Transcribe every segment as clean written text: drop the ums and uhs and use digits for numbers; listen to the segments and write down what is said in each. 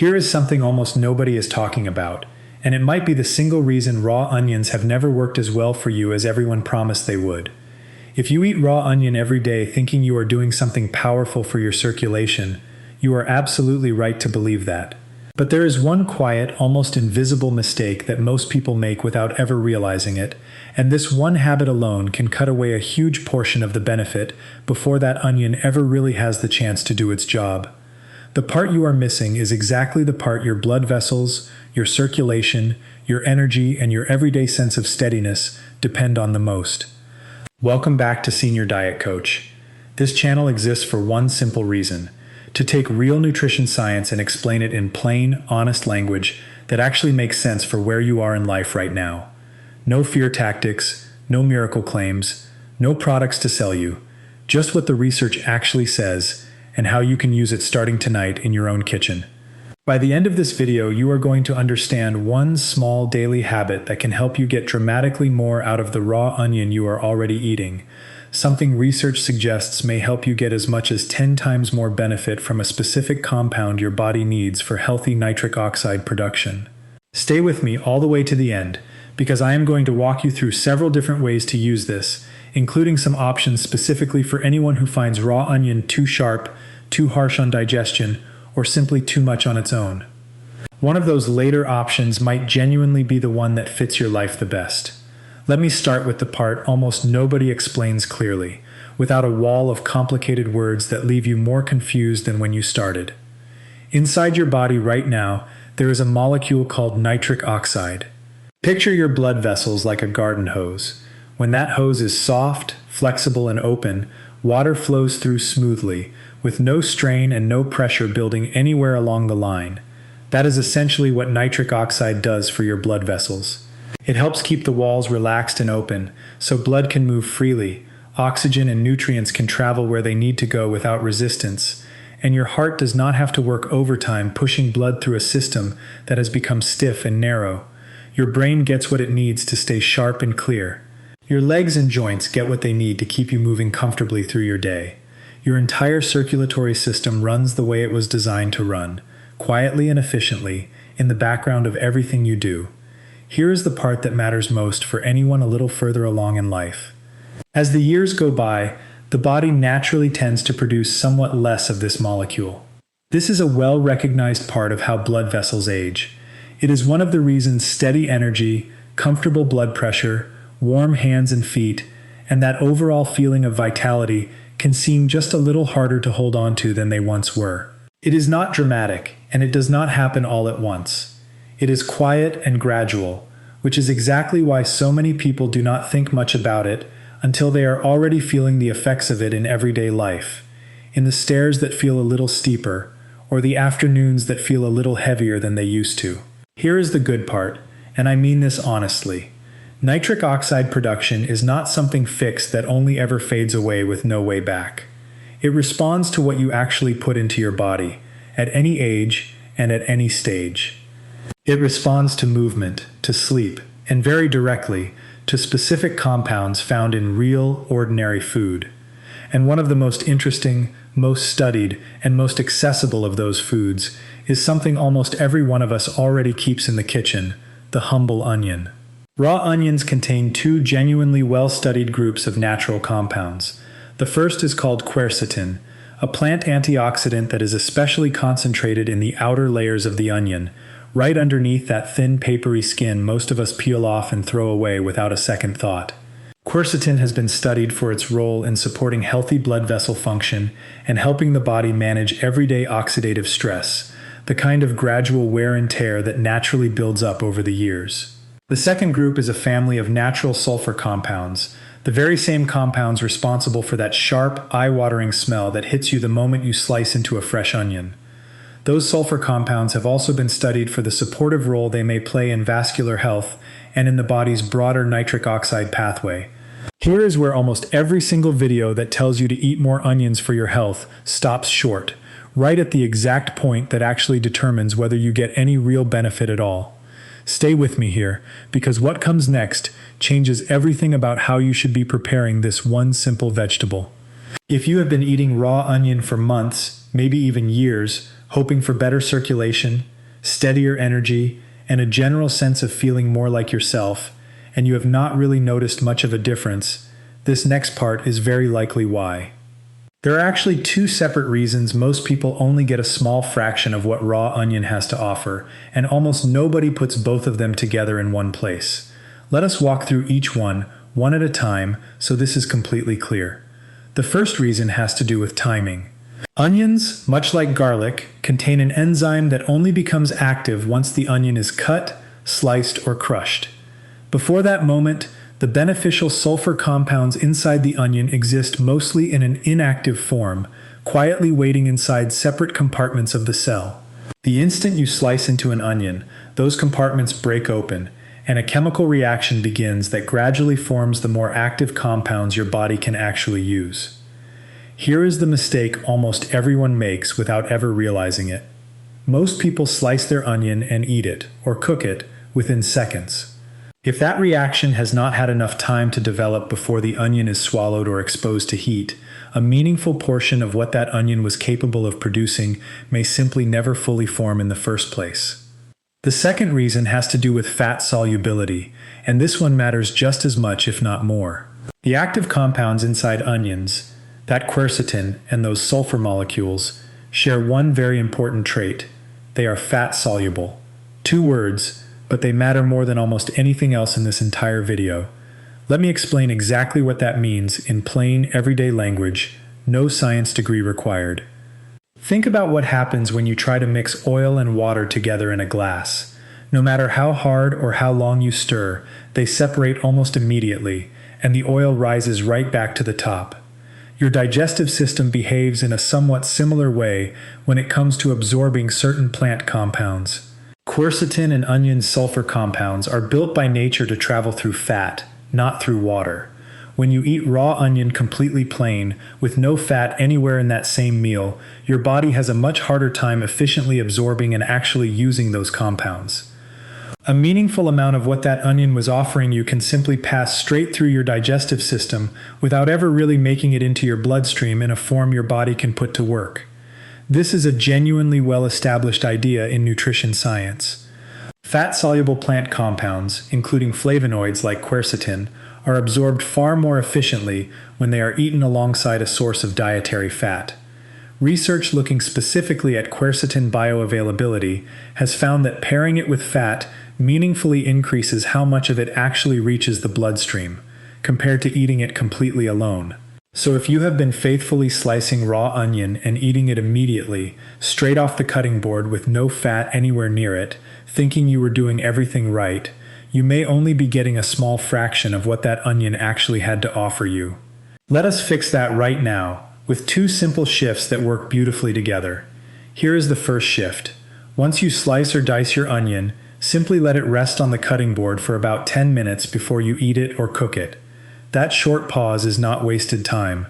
Here is something almost nobody is talking about, and it might be the single reason raw onions have never worked as well for you as everyone promised they would. If you eat raw onion every day thinking you are doing something powerful for your circulation, you are absolutely right to believe that. But there is one quiet, almost invisible mistake that most people make without ever realizing it, and this one habit alone can cut away a huge portion of the benefit before that onion ever really has the chance to do its job. The part you are missing is exactly the part your blood vessels, your circulation, your energy, and your everyday sense of steadiness depend on the most. Welcome back to Senior Diet Coach. This channel exists for one simple reason: to take real nutrition science and explain it in plain, honest language that actually makes sense for where you are in life right now. No fear tactics, no miracle claims, no products to sell you, just what the research actually says and how you can use it starting tonight in your own kitchen. By the end of this video, you are going to understand one small daily habit that can help you get dramatically more out of the raw onion you are already eating. Something research suggests may help you get as much as 10 times more benefit from a specific compound your body needs for healthy nitric oxide production. Stay with me all the way to the end, because I am going to walk you through several different ways to use this, including some options specifically for anyone who finds raw onion too sharp, too harsh on digestion, or simply too much on its own. One of those later options might genuinely be the one that fits your life the best. Let me start with the part almost nobody explains clearly, without a wall of complicated words that leave you more confused than when you started. Inside your body right now, there is a molecule called nitric oxide. Picture your blood vessels like a garden hose. When that hose is soft, flexible, and open, water flows through smoothly, with no strain and no pressure building anywhere along the line. That is essentially what nitric oxide does for your blood vessels. It helps keep the walls relaxed and open, so blood can move freely, oxygen and nutrients can travel where they need to go without resistance, and your heart does not have to work overtime pushing blood through a system that has become stiff and narrow. Your brain gets what it needs to stay sharp and clear. Your legs and joints get what they need to keep you moving comfortably through your day. Your entire circulatory system runs the way it was designed to run, quietly and efficiently, in the background of everything you do. Here is the part that matters most for anyone a little further along in life. As the years go by, the body naturally tends to produce somewhat less of this molecule. This is a well-recognized part of how blood vessels age. It is one of the reasons steady energy, comfortable blood pressure, warm hands and feet, and that overall feeling of vitality can seem just a little harder to hold on to than they once were. It is not dramatic, and it does not happen all at once. It is quiet and gradual, which is exactly why so many people do not think much about it until they are already feeling the effects of it in everyday life, in the stairs that feel a little steeper, or the afternoons that feel a little heavier than they used to. Here is the good part, and I mean this honestly. Nitric oxide production is not something fixed that only ever fades away with no way back. It responds to what you actually put into your body, at any age and at any stage. It responds to movement, to sleep, and very directly, to specific compounds found in real, ordinary food. And one of the most interesting, most studied, and most accessible of those foods is something almost every one of us already keeps in the kitchen: the humble onion. Raw onions contain two genuinely well-studied groups of natural compounds. The first is called quercetin, a plant antioxidant that is especially concentrated in the outer layers of the onion, right underneath that thin papery skin most of us peel off and throw away without a second thought. Quercetin has been studied for its role in supporting healthy blood vessel function and helping the body manage everyday oxidative stress, the kind of gradual wear and tear that naturally builds up over the years. The second group is a family of natural sulfur compounds, the very same compounds responsible for that sharp, eye-watering smell that hits you the moment you slice into a fresh onion. Those sulfur compounds have also been studied for the supportive role they may play in vascular health and in the body's broader nitric oxide pathway. Here is where almost every single video that tells you to eat more onions for your health stops short, right at the exact point that actually determines whether you get any real benefit at all. Stay with me here, because what comes next changes everything about how you should be preparing this one simple vegetable. If you have been eating raw onion for months, maybe even years, hoping for better circulation, steadier energy, and a general sense of feeling more like yourself, and you have not really noticed much of a difference, this next part is very likely why. There are actually two separate reasons most people only get a small fraction of what raw onion has to offer, and almost nobody puts both of them together in one place. Let us walk through each one at a time, so this is completely clear. The first reason has to do with timing. Onions, much like garlic, contain an enzyme that only becomes active once the onion is cut, sliced, or crushed. Before that moment, the beneficial sulfur compounds inside the onion exist mostly in an inactive form, quietly waiting inside separate compartments of the cell. The instant you slice into an onion, those compartments break open, and a chemical reaction begins that gradually forms the more active compounds your body can actually use. Here is the mistake almost everyone makes without ever realizing it. Most people slice their onion and eat it, or cook it, within seconds. If that reaction has not had enough time to develop before the onion is swallowed or exposed to heat, a meaningful portion of what that onion was capable of producing may simply never fully form in the first place. The second reason has to do with fat solubility, and this one matters just as much, if not more. The active compounds inside onions, that quercetin and those sulfur molecules, share one very important trait. They are fat soluble. Two words, but they matter more than almost anything else in this entire video. Let me explain exactly what that means in plain, everyday language, no science degree required. Think about what happens when you try to mix oil and water together in a glass. No matter how hard or how long you stir, they separate almost immediately, and the oil rises right back to the top. Your digestive system behaves in a somewhat similar way when it comes to absorbing certain plant compounds. Quercetin and onion sulfur compounds are built by nature to travel through fat, not through water. When you eat raw onion completely plain, with no fat anywhere in that same meal, your body has a much harder time efficiently absorbing and actually using those compounds. A meaningful amount of what that onion was offering you can simply pass straight through your digestive system without ever really making it into your bloodstream in a form your body can put to work. This is a genuinely well-established idea in nutrition science. Fat-soluble plant compounds, including flavonoids like quercetin, are absorbed far more efficiently when they are eaten alongside a source of dietary fat. Research looking specifically at quercetin bioavailability has found that pairing it with fat meaningfully increases how much of it actually reaches the bloodstream, compared to eating it completely alone. So if you have been faithfully slicing raw onion and eating it immediately, straight off the cutting board with no fat anywhere near it, thinking you were doing everything right, you may only be getting a small fraction of what that onion actually had to offer you. Let us fix that right now, with two simple shifts that work beautifully together. Here is the first shift. Once you slice or dice your onion, simply let it rest on the cutting board for about 10 minutes before you eat it or cook it. That short pause is not wasted time.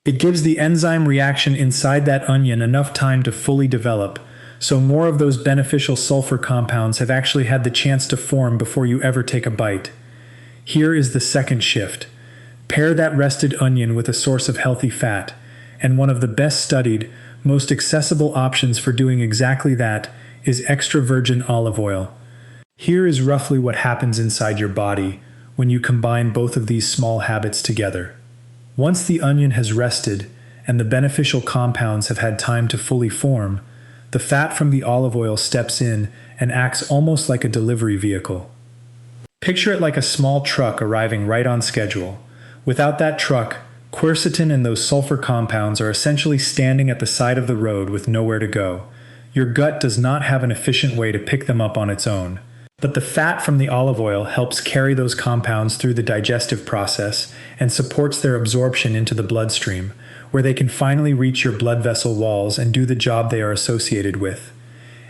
It gives the enzyme reaction inside that onion enough time to fully develop, so more of those beneficial sulfur compounds have actually had the chance to form before you ever take a bite. Here is the second shift. Pair that rested onion with a source of healthy fat, and one of the best studied, most accessible options for doing exactly that is extra virgin olive oil. Here is roughly what happens inside your body when you combine both of these small habits together. Once the onion has rested and the beneficial compounds have had time to fully form, the fat from the olive oil steps in and acts almost like a delivery vehicle. Picture it like a small truck arriving right on schedule. Without that truck, quercetin and those sulfur compounds are essentially standing at the side of the road with nowhere to go. Your gut does not have an efficient way to pick them up on its own. But the fat from the olive oil helps carry those compounds through the digestive process and supports their absorption into the bloodstream, where they can finally reach your blood vessel walls and do the job they are associated with.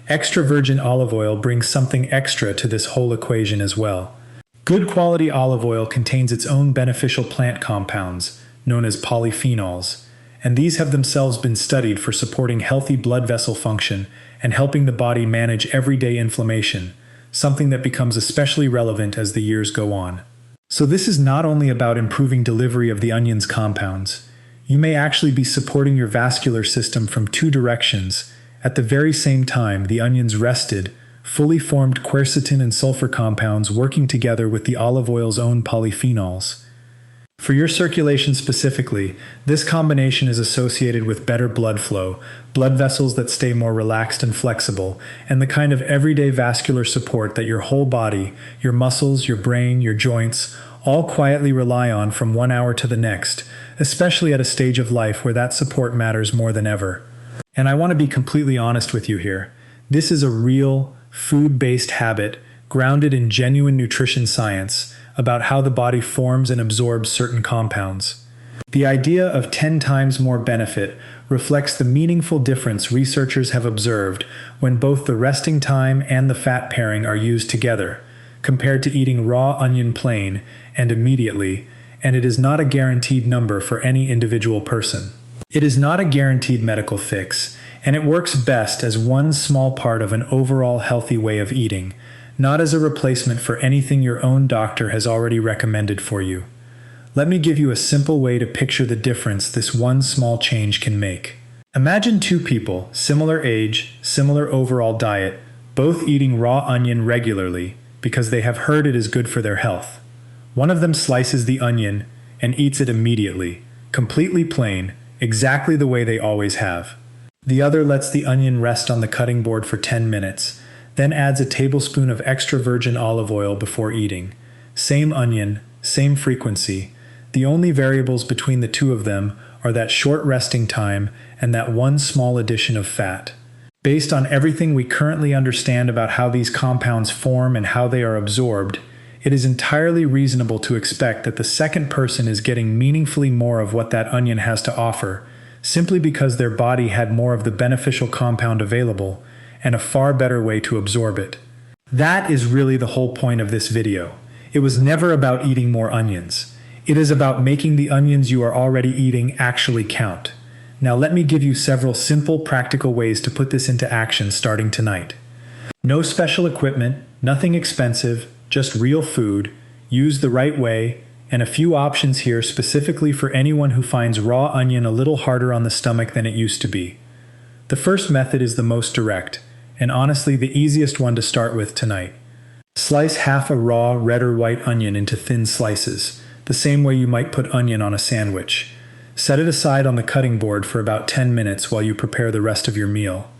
Extra virgin olive oil brings something extra to this whole equation as well. Good quality olive oil contains its own beneficial plant compounds, known as polyphenols, and these have themselves been studied for supporting healthy blood vessel function and helping the body manage everyday inflammation, something that becomes especially relevant as the years go on. So this is not only about improving delivery of the onion's compounds. You may actually be supporting your vascular system from two directions, At the very same time, the onions rested, fully formed quercetin and sulfur compounds working together with the olive oil's own polyphenols. For your circulation specifically, this combination is associated with better blood flow, blood vessels that stay more relaxed and flexible, and the kind of everyday vascular support that your whole body, your muscles, your brain, your joints, all quietly rely on from 1 hour to the next, especially at a stage of life where that support matters more than ever. And I want to be completely honest with you here. This is a real, food-based habit grounded in genuine nutrition science about how the body forms and absorbs certain compounds. The idea of 10 times more benefit reflects the meaningful difference researchers have observed when both the resting time and the fat pairing are used together, compared to eating raw onion plain and immediately, and it is not a guaranteed number for any individual person. It is not a guaranteed medical fix, and it works best as one small part of an overall healthy way of eating, not as a replacement for anything your own doctor has already recommended for you. Let me give you a simple way to picture the difference this one small change can make. Imagine two people, similar age, similar overall diet, both eating raw onion regularly because they have heard it is good for their health. One of them slices the onion and eats it immediately, completely plain, exactly the way they always have. The other lets the onion rest on the cutting board for 10 minutes, then adds a tablespoon of extra virgin olive oil before eating. Same onion, same frequency. The only variables between the two of them are that short resting time and that one small addition of fat. Based on everything we currently understand about how these compounds form and how they are absorbed, it is entirely reasonable to expect that the second person is getting meaningfully more of what that onion has to offer, simply because their body had more of the beneficial compound available and a far better way to absorb it. That is really the whole point of this video. It was never about eating more onions. It is about making the onions you are already eating actually count. Now let me give you several simple, practical ways to put this into action starting tonight. No special equipment, nothing expensive, just real food, used the right way, and a few options here specifically for anyone who finds raw onion a little harder on the stomach than it used to be. The first method is the most direct, and honestly the easiest one to start with tonight. Slice half a raw red or white onion into thin slices, the same way you might put onion on a sandwich. Set it aside on the cutting board for about 10 minutes while you prepare the rest of your meal.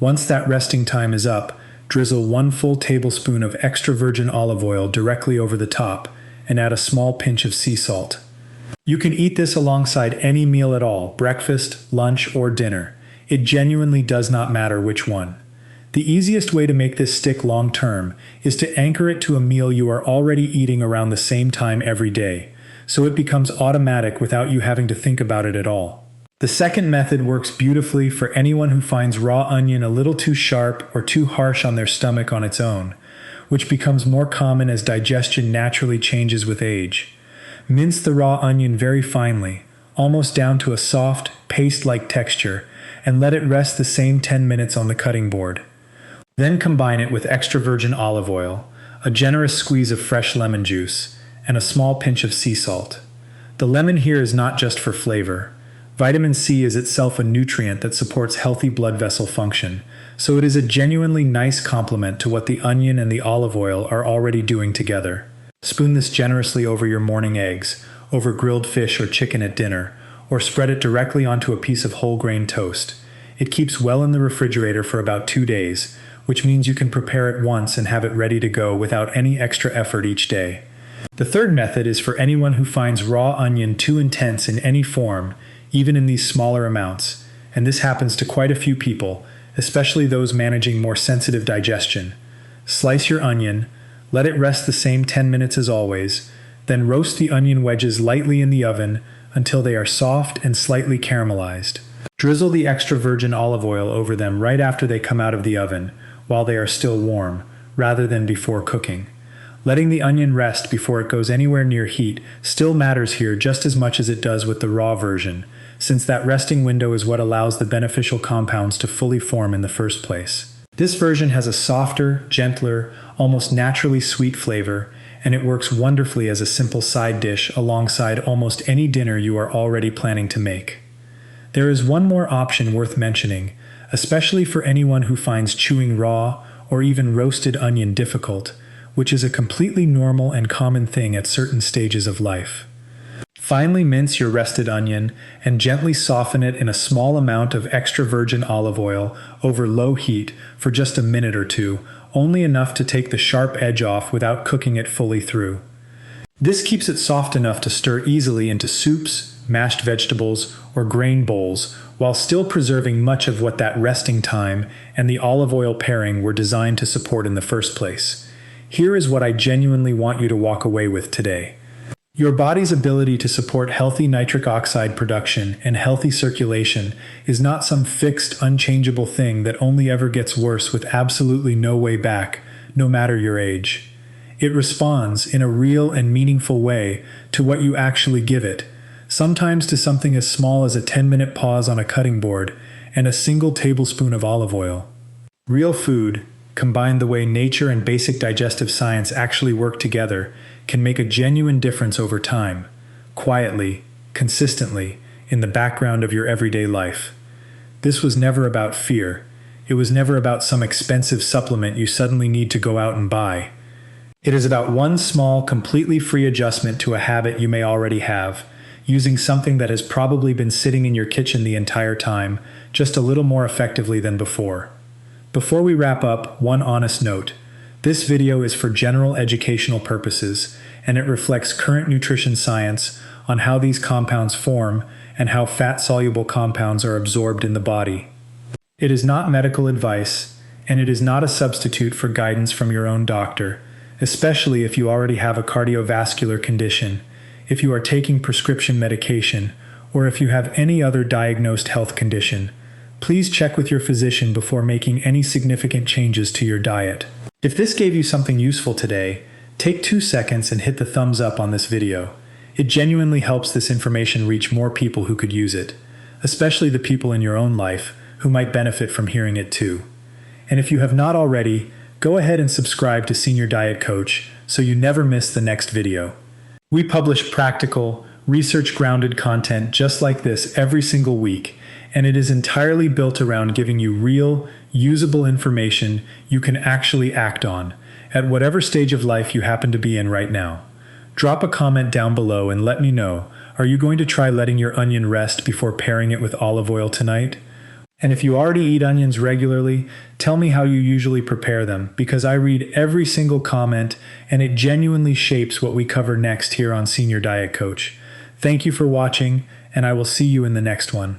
Once that resting time is up, drizzle 1 full tablespoon of extra virgin olive oil directly over the top, and add a small pinch of sea salt. You can eat this alongside any meal at all, breakfast, lunch, or dinner. It genuinely does not matter which one. The easiest way to make this stick long term is to anchor it to a meal you are already eating around the same time every day, so it becomes automatic without you having to think about it at all. The second method works beautifully for anyone who finds raw onion a little too sharp or too harsh on their stomach on its own, which becomes more common as digestion naturally changes with age. Mince the raw onion very finely, almost down to a soft, paste-like texture, and let it rest the same 10 minutes on the cutting board. Then combine it with extra virgin olive oil, a generous squeeze of fresh lemon juice, and a small pinch of sea salt. The lemon here is not just for flavor. Vitamin C is itself a nutrient that supports healthy blood vessel function, so it is a genuinely nice complement to what the onion and the olive oil are already doing together. Spoon this generously over your morning eggs, over grilled fish or chicken at dinner, or spread it directly onto a piece of whole grain toast. It keeps well in the refrigerator for about 2 days, which means you can prepare it once and have it ready to go without any extra effort each day. The third method is for anyone who finds raw onion too intense in any form, even in these smaller amounts, and this happens to quite a few people, especially those managing more sensitive digestion. Slice your onion, let it rest the same 10 minutes as always, then roast the onion wedges lightly in the oven until they are soft and slightly caramelized. Drizzle the extra virgin olive oil over them right after they come out of the oven, while they are still warm, rather than before cooking. Letting the onion rest before it goes anywhere near heat still matters here just as much as it does with the raw version, since that resting window is what allows the beneficial compounds to fully form in the first place. This version has a softer, gentler, almost naturally sweet flavor, and it works wonderfully as a simple side dish alongside almost any dinner you are already planning to make. There is one more option worth mentioning, especially for anyone who finds chewing raw or even roasted onion difficult, which is a completely normal and common thing at certain stages of life. Finely mince your rested onion and gently soften it in a small amount of extra virgin olive oil over low heat for just a minute or two, only enough to take the sharp edge off without cooking it fully through. This keeps it soft enough to stir easily into soups, mashed vegetables, or grain bowls, while still preserving much of what that resting time and the olive oil pairing were designed to support in the first place. Here is what I genuinely want you to walk away with today. Your body's ability to support healthy nitric oxide production and healthy circulation is not some fixed, unchangeable thing that only ever gets worse with absolutely no way back, no matter your age. It responds in a real and meaningful way to what you actually give it, sometimes to something as small as a 10-minute pause on a cutting board and a single tablespoon of olive oil. Real food, combined the way nature and basic digestive science actually work together, can make a genuine difference over time, quietly, consistently, in the background of your everyday life. This was never about fear. It was never about some expensive supplement you suddenly need to go out and buy. It is about one small, completely free adjustment to a habit you may already have, using something that has probably been sitting in your kitchen the entire time, just a little more effectively than before. Before we wrap up, one honest note. This video is for general educational purposes, and it reflects current nutrition science on how these compounds form and how fat-soluble compounds are absorbed in the body. It is not medical advice, and it is not a substitute for guidance from your own doctor, especially if you already have a cardiovascular condition, if you are taking prescription medication, or if you have any other diagnosed health condition. Please check with your physician before making any significant changes to your diet. If this gave you something useful today, take 2 seconds and hit the thumbs up on this video. It genuinely helps this information reach more people who could use it, especially the people in your own life who might benefit from hearing it too. And if you have not already, go ahead and subscribe to Senior Diet Coach so you never miss the next video. We publish practical, research-grounded content just like this every single week, and it is entirely built around giving you real, usable information you can actually act on, at whatever stage of life you happen to be in right now. Drop a comment down below and let me know, are you going to try letting your onion rest before pairing it with olive oil tonight? And if you already eat onions regularly, tell me how you usually prepare them, because I read every single comment and it genuinely shapes what we cover next here on Senior Diet Coach. Thank you for watching, and I will see you in the next one.